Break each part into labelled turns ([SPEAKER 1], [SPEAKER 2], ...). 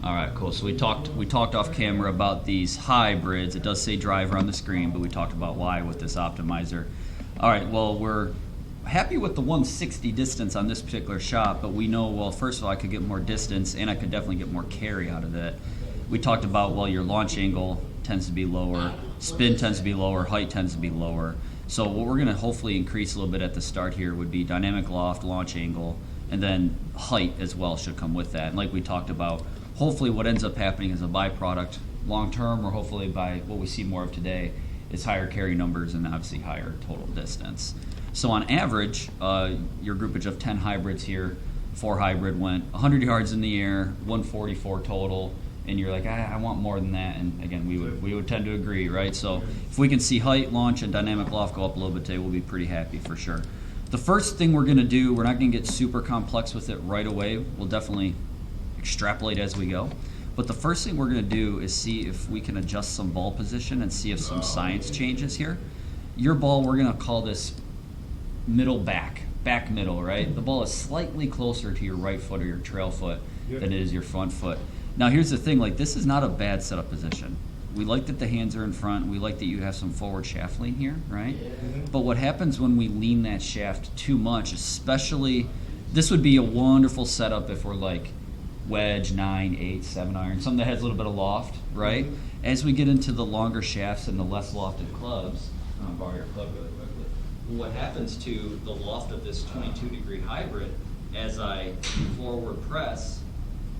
[SPEAKER 1] All right, cool. So we talked off camera about these hybrids. It does say driver on the screen, but we talked about why with this optimizer. All right, well, we're happy with the 160 distance on this particular shot, but we know, well, first of all, I could get more distance and I could definitely get more carry out of it. We talked about, well, your launch angle tends to be lower, spin tends to be lower, height tends to be lower. So what we're going to hopefully increase a little bit at the start here would be dynamic loft, launch angle, and then height as well should come with that. And like we talked about, hopefully what ends up happening as a byproduct long term, or hopefully by what we see more of today, is higher carry numbers and obviously higher total distance. So on average, your groupage of 10 hybrids here, 4 hybrid went 100 yards in the air, 144 total, and you're like, I want more than that. And again, we would tend to agree, right? So if we can see height, launch, and dynamic loft go up a little bit today, we'll be pretty happy for sure. The first thing we're going to do, we're not going to get super complex with it right away. We'll definitely extrapolate as we go. But the first thing we're going to do is see if we can adjust some ball position and see if some science changes here. Your ball, we're going to call this middle back middle, right? The ball is slightly closer to your right foot or your trail foot than it is your front foot. Now here's the thing, like this is not a bad setup position. We like that the hands are in front. We like that you have some forward shaft lean here, right? But what happens when we lean that shaft too much, especially, this would be a wonderful setup if we're like wedge, 9, 8, 7 iron, something that has a little bit of loft, right? As we get into the longer shafts and the less lofted clubs, I'm gonna borrow your club really quickly. What happens to the loft of this 22-degree hybrid as I forward press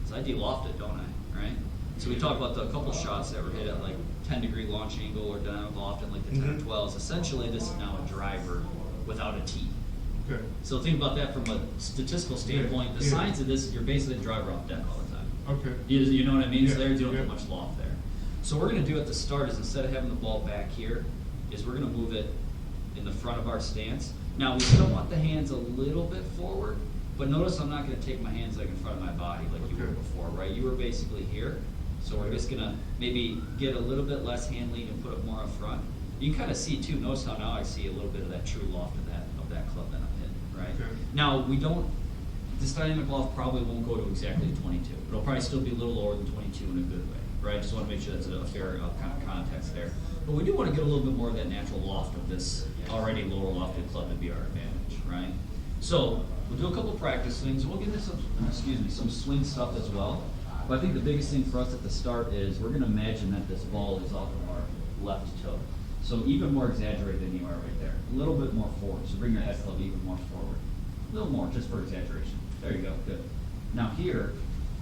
[SPEAKER 1] is I de-loft it, don't I, right? So we talked about the couple shots that were hit at like 10-degree launch angle or dynamic loft at like the 10 or 12s. Essentially, this is now a driver without a tee.
[SPEAKER 2] Okay.
[SPEAKER 1] So think about that from a statistical standpoint. The science of this is you're basically a driver off deck all the time.
[SPEAKER 2] Okay.
[SPEAKER 1] You know what I mean? So
[SPEAKER 2] Yeah.
[SPEAKER 1] you don't get much loft there. So what we're going to do at the start is instead of having the ball back here, is we're going to move it in the front of our stance. Now we still want the hands a little bit forward, but notice I'm not going to take my hands like in front of my body like you were before, right? You were basically here. So we're just going to maybe get a little bit less hand lean and put it more up front. You can kind of see too, notice how now I see a little bit of that true loft of that club that I'm hitting, right?
[SPEAKER 2] Okay.
[SPEAKER 1] Now this dynamic loft probably won't go to exactly 22. It'll probably still be a little lower than 22 in a good way, right? Just want to make sure that's a fair kind of context there. But we do want to get a little bit more of that natural loft of this already lower lofted club to be our advantage, right? So we'll do a couple practice swings. We'll get into some swing stuff as well. But I think the biggest thing for us at the start is we're going to imagine that this ball is off of our left toe. So even more exaggerated than you are right there. A little bit more forward. So bring your head club even more forward. A little more, just for exaggeration. There you go, good. Now here,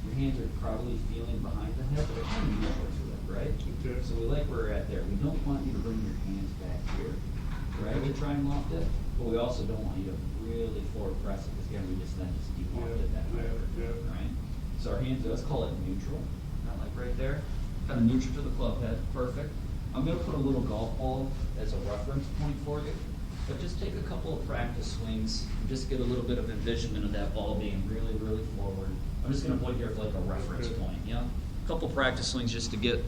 [SPEAKER 1] your hands are probably feeling behind the head, but they're kind of neutral to it, right?
[SPEAKER 2] Okay.
[SPEAKER 1] So we like where we're at there. We don't want you to bring your hands back here, right? To try and loft it, but we also don't want you to really forward press it, because again, we just de-lofted that higher, right? So our hands, let's call it neutral, not like right there. Kind of neutral to the club head, perfect. I'm going to put a little golf ball as a reference point for you, but just take a couple of practice swings and just get a little bit of envisionment of that ball being really, really forward. I'm just going to put it here for like a reference point, yeah? A couple practice swings just to get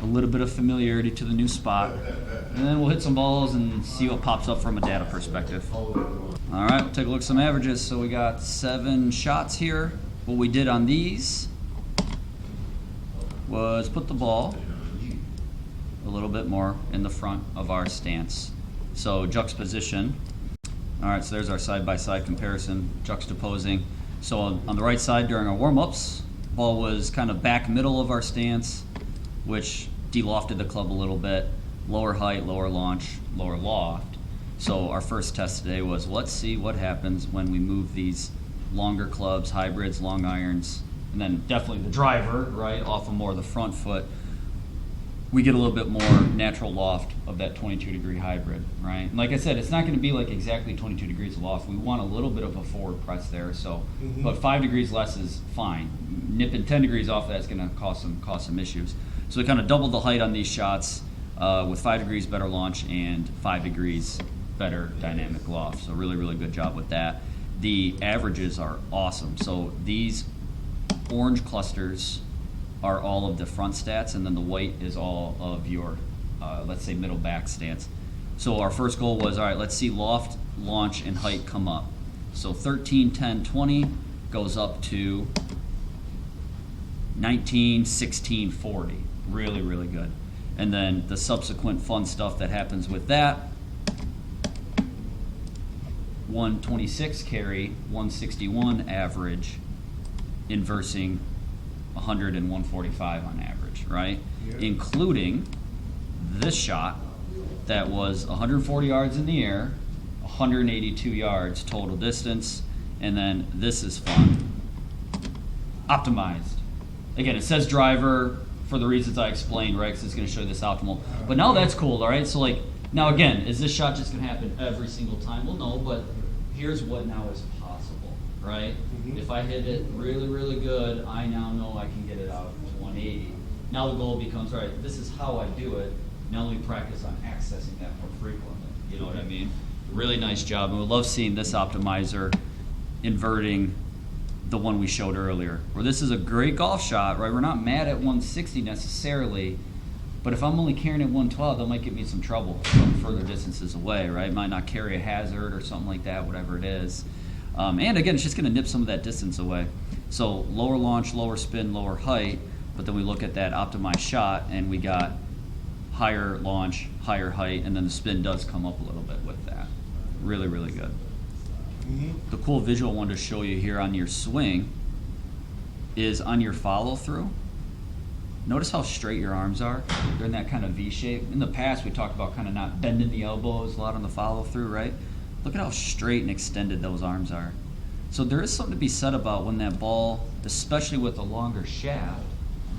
[SPEAKER 1] a little bit of familiarity to the new spot. And then we'll hit some balls and see what pops up from a data perspective. All right, we'll take a look at some averages. So we got 7 shots here. What we did on these was put the ball a little bit more in the front of our stance. So juxtaposition. All right, so there's our side-by-side comparison, juxtaposing. So on the right side during our warm-ups, ball was kind of back middle of our stance, which de-lofted the club a little bit, lower height, lower launch, lower loft. So our first test today was, let's see what happens when we move these longer clubs, hybrids, long irons, and then definitely the driver, right, off of more of the front foot. We get a little bit more natural loft of that 22-degree hybrid, right? And like I said, it's not going to be like exactly 22 degrees of loft. We want a little bit of a forward press there. So, but 5 degrees less is fine. Nipping 10 degrees off that's going to cause some issues. So we kind of doubled the height on these shots with 5 degrees better launch and 5 degrees better dynamic loft. So really, really good job with that. The averages are awesome. So these orange clusters are all of the front stats, and then the white is all of your, let's say, middle back stance. So our first goal was, all right, let's see loft, launch, and height come up. So 13, 10, 20 goes up to 19, 16, 40. Really, really good. And then the subsequent fun stuff that happens with that, 126 carry, 161 average, inversing 100 and 145 on average, right?
[SPEAKER 2] Yeah.
[SPEAKER 1] Including this shot that was 140 yards in the air, 182 yards total distance, and then this is fun. Optimized. Again, it says driver for the reasons I explained, right? Because it's going to show you this optimal. But now that's cool, all right? So like, now again, is this shot just going to happen every single time? Well, no, but here's what now is possible, right?
[SPEAKER 2] Mhm.
[SPEAKER 1] If I hit it really, really good, I now know I can get it out to 180. Now the goal becomes, all right, this is how I do it. Now let me practice on accessing that more frequently. You know what I mean? Really nice job. And we love seeing this optimizer inverting the one we showed earlier. Where this is a great golf shot, right? We're not mad at 160 necessarily, but if I'm only carrying at 112, that might get me some trouble from further distances away, right? Might not carry a hazard or something like that, whatever it is. And again, it's just gonna nip some of that distance away. So lower launch, lower spin, lower height, but then we look at that optimized shot and we got higher launch, higher height, and then the spin does come up a little bit with that. Really, really good.
[SPEAKER 2] Mm-hmm.
[SPEAKER 1] The cool visual I wanted to show you here on your swing is on your follow through. Notice how straight your arms are. They're in that kind of V shape. In the past, we talked about kind of not bending the elbows a lot on the follow through, right? Look at how straight and extended those arms are. So there is something to be said about when that ball, especially with a longer shaft,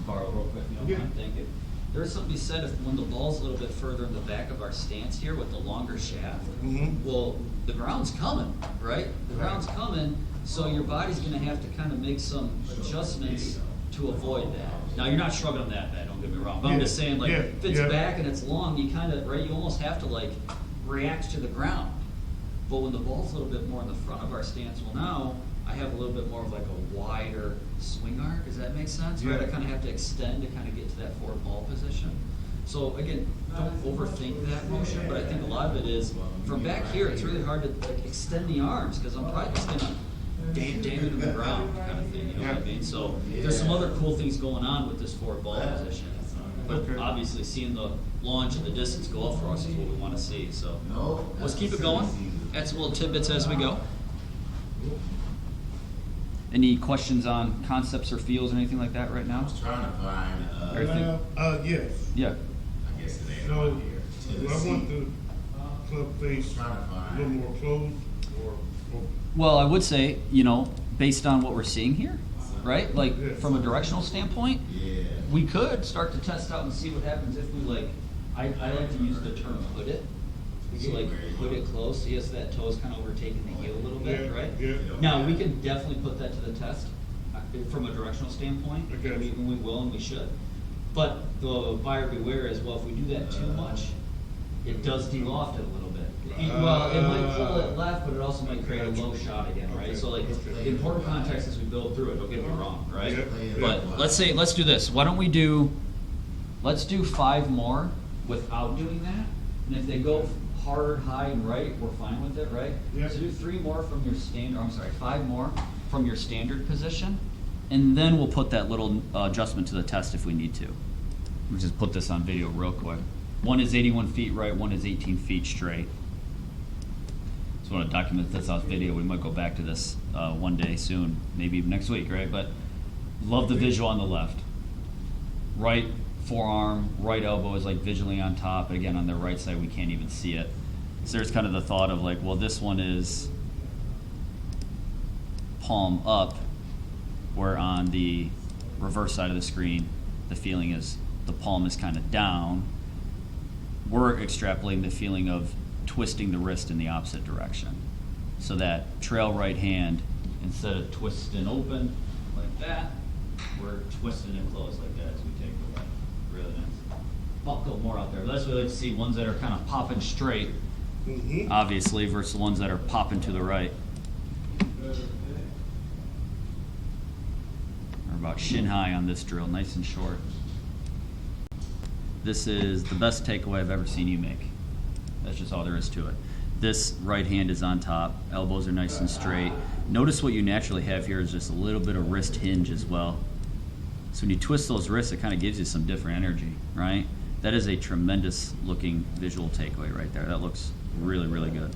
[SPEAKER 1] borrow real quick, you know what I'm thinking. There is something to be said if when the ball's a little bit further in the back of our stance here with the longer shaft,
[SPEAKER 2] Mhm.
[SPEAKER 1] well, the ground's coming, right? The ground's coming, so your body's gonna have to kind of make some adjustments to avoid that. Now, you're not struggling that bad, don't get me wrong, but I'm
[SPEAKER 2] Yeah,
[SPEAKER 1] just saying, like,
[SPEAKER 2] yeah,
[SPEAKER 1] if it's
[SPEAKER 2] yeah.
[SPEAKER 1] back and it's long, you kind of, right, you almost have to, like, react to the ground. But when the ball's a little bit more in the front of our stance, well, now I have a little bit more of like a wider swing arc. Does that make sense? Right? I
[SPEAKER 2] Yeah.
[SPEAKER 1] kind of have to extend to kind of get to that forward ball position. So again, don't overthink that motion, but I think a lot of it is from back here. It's really hard to like extend the arms because I'm probably just gonna damn it in the ground kind of thing. You know what I mean? So there's some other cool things going on with this forward ball position. But
[SPEAKER 2] Okay.
[SPEAKER 1] obviously, seeing the launch and the distance go up for us is what we want to see. So let's keep it going. Add some little tidbits as we go. Any questions on concepts or feels or anything like that right now?
[SPEAKER 3] Trying to find,
[SPEAKER 1] Everything?
[SPEAKER 2] Yes.
[SPEAKER 1] Yeah.
[SPEAKER 3] I guess it ain't
[SPEAKER 2] So,
[SPEAKER 3] on here.
[SPEAKER 2] do I want the club face
[SPEAKER 3] Trying to
[SPEAKER 2] a
[SPEAKER 3] find.
[SPEAKER 2] little more closed or
[SPEAKER 1] Well, I would say, you know, based on what we're seeing here, right? Like
[SPEAKER 2] Yeah.
[SPEAKER 1] from a directional standpoint,
[SPEAKER 3] Yeah.
[SPEAKER 1] we could start to test out and see what happens if we like. I like to use the term hood it. So like hood it close. So yes, that toe's kind of overtaking the heel a little bit,
[SPEAKER 2] Yeah,
[SPEAKER 1] right?
[SPEAKER 2] yeah.
[SPEAKER 1] Now we can definitely put that to the test from a directional standpoint.
[SPEAKER 2] Okay.
[SPEAKER 1] We will and we should. But the buyer beware is, well, if we do that too much, it does de-loft it a little bit. Well, it might pull it left, but it also might create a low shot again, right? So like, the important context as we build through it, don't get me wrong, right?
[SPEAKER 2] Yeah.
[SPEAKER 1] But let's do this. Why don't we let's do 5 more without doing that. And if they go hard, high, and right, we're fine with it, right?
[SPEAKER 2] Yeah.
[SPEAKER 1] So do 3 more from your standard, I'm sorry, 5 more from your standard position. And then we'll put that little adjustment to the test if we need to. We'll just put this on video real quick. One is 81 feet right, one is 18 feet straight. Just want to document this on video. We might go back to this one day soon, maybe even next week, right? But love the visual on the left. Right forearm, right elbow is like visually on top. But again, on the right side, we can't even see it. So there's kind of the thought of like, well, this one is palm up, where on the reverse side of the screen, the feeling is the palm is kind of down. We're extrapolating the feeling of twisting the wrist in the opposite direction. So that trail right hand, instead of twisting open like that, we're twisting it closed like that as we take the left. Really nice. Buckle more out there. That's what we like to see, ones that are kind of popping straight,
[SPEAKER 2] Mm-hmm.
[SPEAKER 1] obviously, versus the ones that are popping to the right. We're about shin high on this drill, nice and short. This is the best takeaway I've ever seen you make. That's just all there is to it. This right hand is on top, elbows are nice and straight. Notice what you naturally have here is just a little bit of wrist hinge as well. So when you twist those wrists, it kind of gives you some different energy, right? That is a tremendous looking visual takeaway right there. That looks really, really good.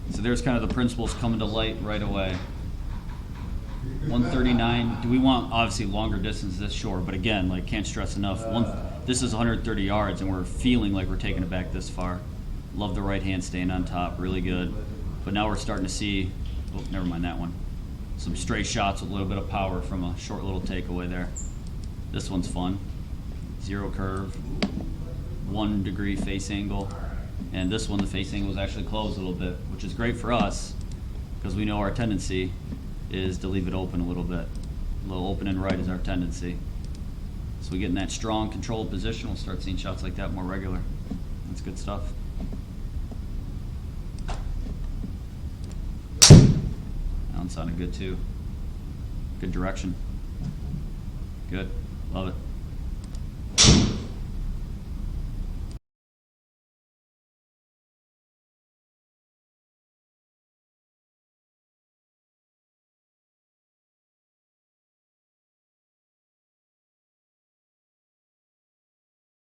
[SPEAKER 1] So there's kind of the principles coming to light right away. 139. Do we want obviously longer distance this short? But again, like can't stress enough. This is 130 yards, and we're feeling like we're taking it back this far. Love the right hand staying on top, really good. But now we're starting to see. Oh, never mind that one. Some straight shots with a little bit of power from a short little takeaway there. This one's fun. Zero curve, 1 degree face angle, and this one the face angle is actually closed a little bit, which is great for us because we know our tendency is to leave it open a little bit. A little open and right is our tendency. So we get in that strong controlled position, we'll start seeing shots like that more regular. That's good stuff. That one sounded good too. Good direction. Good. Love it.